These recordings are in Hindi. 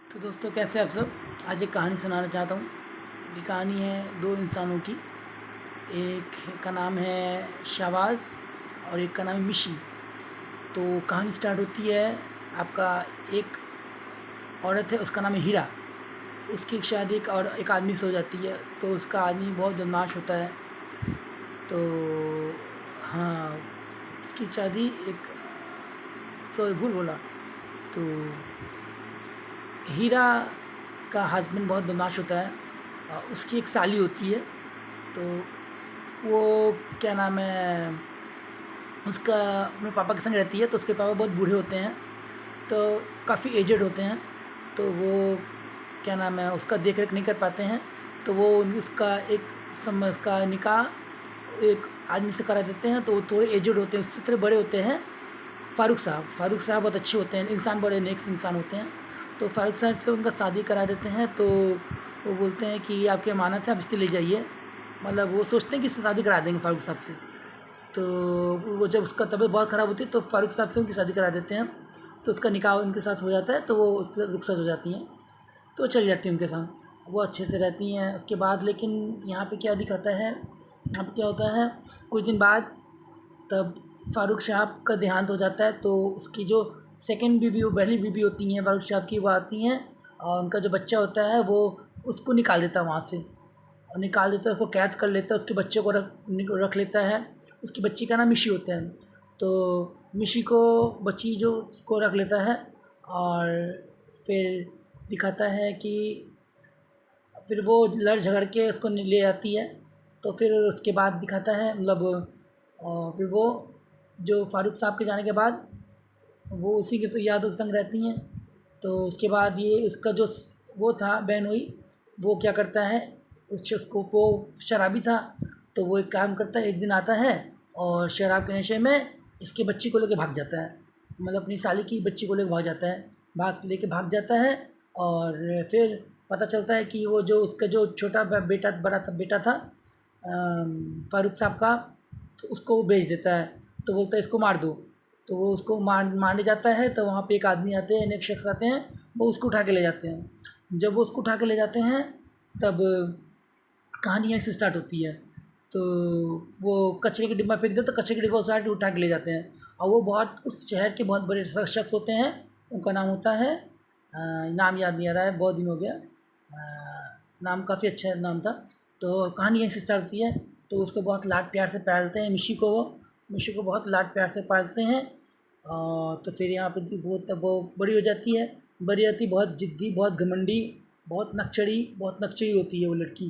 तो दोस्तों कैसे आप सब। आज एक कहानी सुनाना चाहता हूँ। ये कहानी है दो इंसानों की। एक का नाम है शहबाज और एक का नाम है मिशी। तो कहानी स्टार्ट होती है। आपका एक औरत है, उसका नाम है हीरा। उसकी एक शादी एक आदमी से हो जाती है। तो उसका आदमी बहुत बदमाश होता है। तो हाँ, उसकी शादी एक सॉरी भूल बोला। तो हीरा का हस्बैंड बहुत बदमाश होता है। उसकी एक साली होती है। तो वो क्या नाम है, उसका अपने पापा के संग रहती है। तो उसके पापा बहुत बूढ़े होते हैं, तो काफ़ी एजेड होते हैं। तो वो क्या नाम है, उसका देख रेख नहीं कर पाते हैं। तो वो उसका उसका निकाह एक आदमी से करा देते हैं। तो वो थोड़े एजेड होते हैं, उससे थोड़े बड़े होते हैं। फ़ारूक साहब बहुत अच्छे होते हैं, इंसान बड़े नेक इंसान होते हैं। तो फ़ारूक साहब से उनका शादी करा देते हैं। तो वो बोलते हैं कि आपकी अमानत है, आप इससे ले जाइए। मतलब वो सोचते हैं कि इससे शादी करा देंगे फ़ारूक साहब से। तो वो जब उसका तबीयत बहुत ख़राब होती है तो फ़ारूक साहब से उनकी शादी करा देते हैं। तो उसका निकाह उनके साथ हो जाता है। तो वो उससे रुखसत हो जाती हैं। तो चल जाती हैं उनके साथ, वो अच्छे से रहती हैं। उसके बाद लेकिन यहाँ पे क्या दिखाता है, यहाँ पे क्या होता है, कुछ दिन बाद तब फ़ारूक साहब का देहांत हो जाता है। तो उसकी जो सेकंड बीवी, वो पहली बीवी होती हैं फ़ारूक साहब की, वो आती हैं और उनका जो बच्चा होता है वो उसको निकाल देता है वहाँ से। और निकाल देता है, उसको कैद कर लेता है, उसके बच्चे को रख लेता है। उसकी बच्ची का नाम मिशी होता है। तो मिशी को बच्ची जो उसको रख लेता है। और फिर दिखाता है कि फिर वो लड़ झगड़ के उसको ले आती है। तो फिर उसके बाद दिखाता है मतलब फिर वो जो फ़ारूक साहब के जाने के बाद वो उसी के यादों के संग रहती हैं। तो उसके बाद ये उसका जो वो था बहनोई, वो क्या करता है, उसको वो शराबी था। तो वो एक काम करता है, एक दिन आता है और शराब के नशे में इसकी बच्ची को लेके भाग जाता है। मतलब अपनी साली की बच्ची को लेके भाग जाता है, भाग जाता है। और फिर पता चलता है कि वो जो उसका जो छोटा बेटा था फ़ारूक साहब का, तो उसको वो बेच देता है। तो बोलता है इसको मार दो। तो वो उसको मारने जाता है। तो वहाँ पे एक आदमी आते हैं, एक शख्स आते हैं, वो उसको उठा के ले जाते हैं। जब वो उसको उठा के ले जाते हैं तब कहानी यहीं से स्टार्ट होती है। तो वो कचरे का डिब्बा फेंक देते, तो कचरे का डिब्बा उठा के ले जाते हैं। और वो बहुत उस शहर के बहुत बड़े शख्स होते हैं। उनका नाम होता है नाम याद नहीं आ रहा है, बहुत दिन हो गया। नाम काफ़ी अच्छा नाम था। तो कहानी यहीं से स्टार्ट होती है। तो उसको बहुत लाड प्यार से पालते हैं, मिशी को बहुत लाड प्यार से पालते हैं। और तो फिर यहाँ पे वो तब वो बड़ी हो जाती है। बहुत ज़िद्दी, बहुत घमंडी, बहुत नक्सड़ी होती है वो लड़की।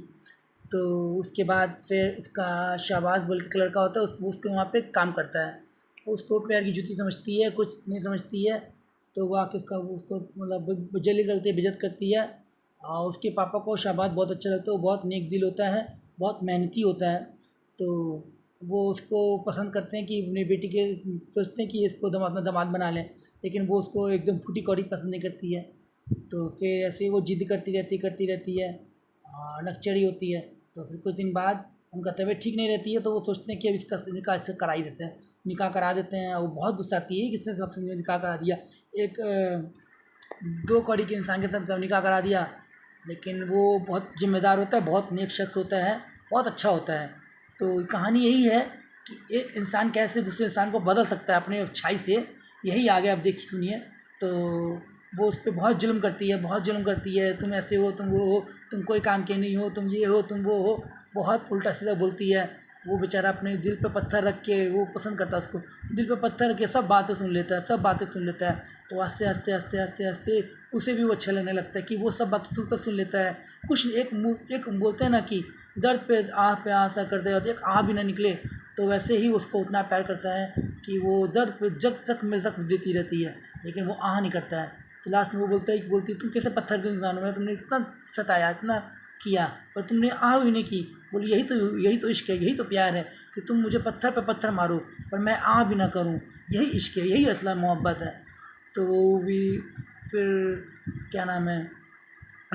तो उसके बाद फिर इसका शाहबाज बोल के एक लड़का होता है, उसके वहाँ पे काम करता है। उसको पैर की जूती समझती है, कुछ नहीं समझती है। तो वो आके उसको मतलब जली गलती बेइज्जत करती है। और उसके पापा को शाहबाज बहुत अच्छा लगता है, वो बहुत नेक दिल होता है, बहुत मेहनती होता है। तो वो उसको पसंद करते हैं कि अपनी बेटी के, सोचते हैं कि इसको अपना दामाद बना लें। लेकिन वो उसको एकदम फूटी कौड़ी पसंद नहीं करती है। तो फिर ऐसे वो जिद करती रहती है और नकचड़ी होती है। तो फिर कुछ दिन बाद उनका तबीयत ठीक नहीं रहती है। तो वो सोचते हैं कि अब इसका निकाह इससे करा ही देते हैं, निकाह करा देते हैं। वो बहुत गुस्सा आती है कि किसने सबसे निकाह करा दिया, एक दो कौड़ी के इंसान के साथ निकाह करा दिया। लेकिन वो बहुत जिम्मेदार होता है, बहुत नेक शख्स होता है, बहुत अच्छा होता है। तो कहानी यही है कि एक इंसान कैसे दूसरे इंसान को बदल सकता है अपने अच्छाई से। यही आगे आप देखिए सुनिए। तो वो उस पर बहुत जुल्म करती है, तुम ऐसे हो, तुम वो हो, तुम कोई काम के नहीं हो, तुम ये हो, तुम वो हो, बहुत उल्टा सीधा बोलती है। वो बेचारा अपने दिल पे पत्थर रख के, वो पसंद करता है उसको, दिल पे पत्थर रख के सब बातें सुन लेता है, सब बातें सुन लेता है। तो आस्ते आस्ते आस्ते आस्ते आस्ते उसे भी वो अच्छा लगने लगता है कि वो सब बातें सुन लेता है। कुछ एक बोलते हैं ना कि दर्द पे आह सा करते हैं, एक आह भी ना निकले। तो वैसे ही उसको उतना प्यार करता है कि वो दर्द पे जब तक में जख्म देती रहती है, लेकिन वो आह नहीं करता है। तो लास्ट में वो बोलती तुम कैसे पत्थर दिल इंसान हो, तुमने इतना सताया, इतना किया, पर तुमने आह भी नहीं की। बोली यही तो इश्क है, यही तो प्यार है कि तुम मुझे पत्थर पे पत्थर मारो पर मैं आह भी ना करूँ। यही इश्क है, यही असला मोहब्बत है। तो वो भी फिर क्या नाम है,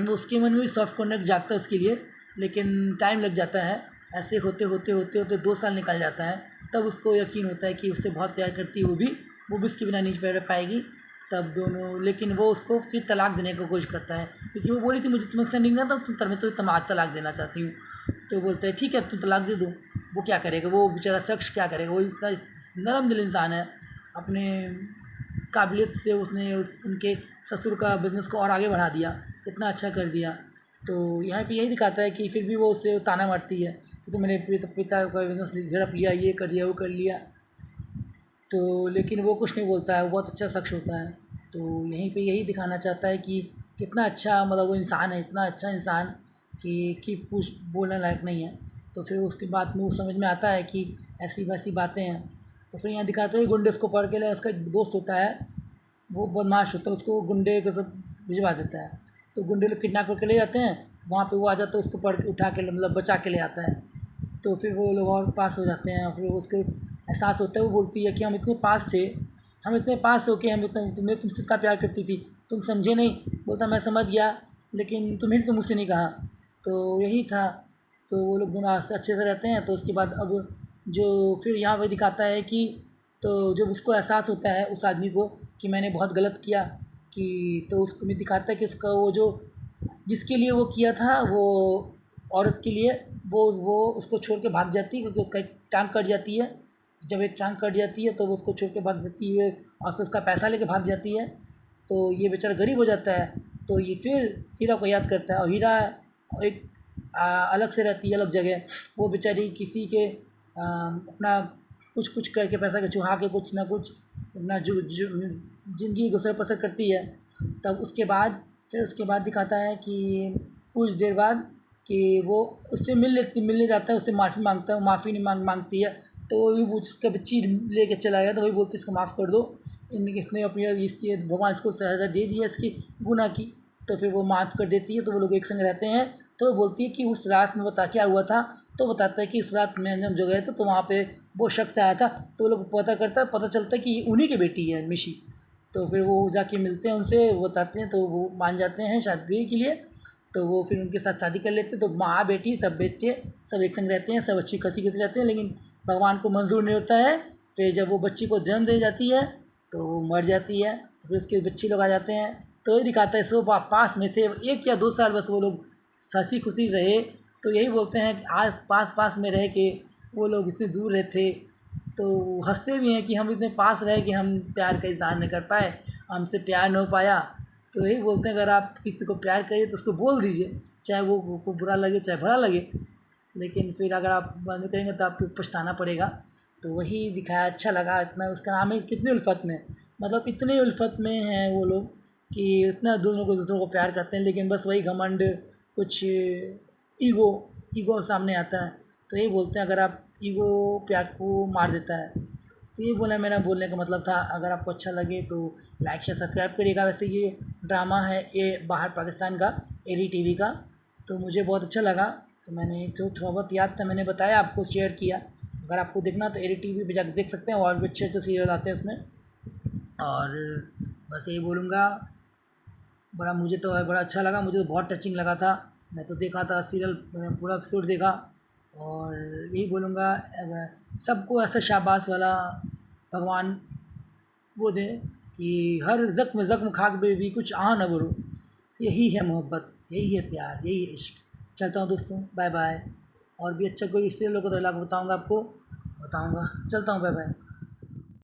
वो उसके मन में भी सॉफ्ट कॉर्नर जागता है उसके लिए, लेकिन टाइम लग जाता है। ऐसे होते 2 साल निकल जाता है। तब उसको यकीन होता है कि उससे बहुत प्यार करती है वो भी उसके बिना नहीं रह पाएगी। तब दोनों, लेकिन वो उसको फिर तलाक देने की कोशिश करता है, क्योंकि वो बोली थी मुझे तुमसे नहीं करना था, मैं तुम्हें तलाक देना चाहती हूँ। तो बोलते हैं ठीक है तुम तलाक दे दो। वो क्या करेगा, वो बेचारा शख्स क्या करेगा, वो इतना नरम दिल इंसान है, अपने काबिलियत से उसने उनके ससुर का बिज़नेस को और आगे बढ़ा दिया, कितना अच्छा कर दिया। तो यहाँ पे यही दिखाता है कि फिर भी वो उससे ताना मारती है कि तो मैंने पिता का बिज़नेस झड़प लिया, ये कर दिया, वो कर लिया। तो लेकिन वो कुछ नहीं बोलता है, वो बहुत अच्छा शख्स होता है। तो यहीं पे यही दिखाना चाहता है कि कितना अच्छा, मतलब वो इंसान है, इतना अच्छा इंसान कि कुछ बोलने लायक नहीं है। तो फिर उसके बाद में वो समझ में आता है कि ऐसी वैसी बातें हैं। तो फिर यहाँ दिखाते हैं गुंडे उसको पकड़ के ले, उसका एक दोस्त होता है, वो बदमाश होता है, उसको गुंडे के साथ भिजवा देता है। तो गुंडे लोग किडनैप करके ले जाते हैं, वहाँ पे वो आ जाता है, उसको पकड़ के उठा के मतलब बचा के ले आता है। तो फिर वो लोग और पास हो जाते हैं, फिर उसको एहसास होता है, वो बोलती है कि हम इतने पास थे, हम इतने पास हो के हम इतना, तुम्हें तुमसे इतना प्यार करती थी, तुम समझे नहीं। बोलता मैं समझ गया, लेकिन तुम्हें तो मुझसे नहीं कहा। तो यही था। तो वो लोग दोनों अच्छे से रहते हैं। तो उसके बाद अब जो फिर यहाँ पे दिखाता है कि तो जब उसको एहसास होता है उस आदमी को कि मैंने बहुत गलत किया, कि तो उसको भी दिखाता है कि उसका वो जो जिसके लिए वो किया था, वो औरत के लिए, वो उसको छोड़ के भाग जाती है, क्योंकि उसका एक टांग कट जाती है। जब एक टांग कट जाती है तो वो उसको छोड़ के भाग जाती है और फिर उसका पैसा लेके भाग जाती है। तो ये बेचारा गरीब हो जाता है। तो ये फिर हीरा को याद करता है, और हीरा एक अलग से रहती है, अलग जगह। वो बेचारी किसी के अपना कुछ कुछ करके पैसा के चुहा के कुछ ना कुछ अपना जो ज़िंदगी गुजर बसर करती है। तब उसके बाद फिर उसके बाद दिखाता है कि कुछ देर बाद कि वो उससे मिलने जाता है, उससे माफ़ी मांगता है, वो माफ़ी नहीं मांगती है। तो वो उसका बच्ची लेके चला गया, तो वही बोलती है इसको माफ़ कर दो, इसने अपनी इसकी भगवान इसको सज़ा दे दी है इसकी गुनाह की। तो फिर वो माफ़ कर देती है, तो वो लोग एक संग रहते हैं। तो वो बोलती है कि उस रात में बता क्या हुआ था। तो बताता है कि उस रात में जब जो गए थे तो वहाँ पे वो शख्स आया था। तो वो लोग पता चलता है कि उन्हीं की बेटी है मिशी। तो फिर वो जाके मिलते हैं उनसे, वो बताते हैं, तो वो मान जाते हैं शादी के लिए। तो वो फिर उनके साथ शादी कर लेते हैं। तो माँ बेटी सब बेटे सब एक संग रहते हैं, सब अच्छी खसी खसी रहते हैं। लेकिन भगवान को मंजूर नहीं होता है। फिर जब वो बच्ची को जन्म दे जाती है तो वो मर जाती है। फिर उसके बच्चे लोग आ जाते हैं। तो ये दिखाता है सब पास में थे, 1 या 2 साल बस वो लोग हंसी खुशी रहे। तो यही बोलते हैं कि आज पास पास में रह के वो लोग इतने दूर रहे थे। तो हंसते भी हैं कि हम इतने पास रहे कि हम प्यार का इज़हार नहीं कर पाए, हमसे प्यार नहीं हो पाया। तो यही बोलते हैं अगर आप किसी को प्यार करिए तो उसको बोल दीजिए, चाहे वो को बुरा लगे चाहे भला लगे। लेकिन फिर अगर आप बंद करेंगे तो आपको पछताना पड़ेगा। तो वही दिखाया, अच्छा लगा। इतना उसका नाम है कितनी उल्फत में, मतलब इतने उल्फत में हैं वो लोग कि इतना दोनों को दूसरों को प्यार करते हैं, लेकिन बस वही घमंड, कुछ ईगो ईगो सामने आता है। तो यही बोलते हैं अगर आप ईगो प्यार को मार देता है। तो ये बोला मेरा बोलने का मतलब था। अगर आपको अच्छा लगे तो लाइक शेयर सब्सक्राइब करिएगा। वैसे ये ड्रामा है, ये बाहर पाकिस्तान का एरी टीवी का। तो मुझे बहुत अच्छा लगा, तो मैंने जो थोड़ा बहुत याद था मैंने बताया, आपको शेयर किया। अगर आपको देखना तो एरी टीवी पे जाकर देख सकते हैं, और भी अच्छे अच्छे सीरियल आते हैं उसमें। और बस यही बोलूँगा, मुझे तो बड़ा अच्छा लगा, मुझे तो बहुत टचिंग लगा था। मैं तो देखा था सीरियल, पूरा एपिसोड देखा। और यही बोलूँगा अगर सबको ऐसा शाबाश वाला भगवान वो दे कि हर ज़ख्म ज़ख्म खाक पे भी कुछ आ ना बरो। यही है मोहब्बत, यही है प्यार, यही है इश्क। चलता हूँ दोस्तों, बाय बाय। और भी अच्छा कोई सीरियल होगा तो अगला बताऊँगा आपको, बताऊँगा। चलता हूँ, बाय बाय।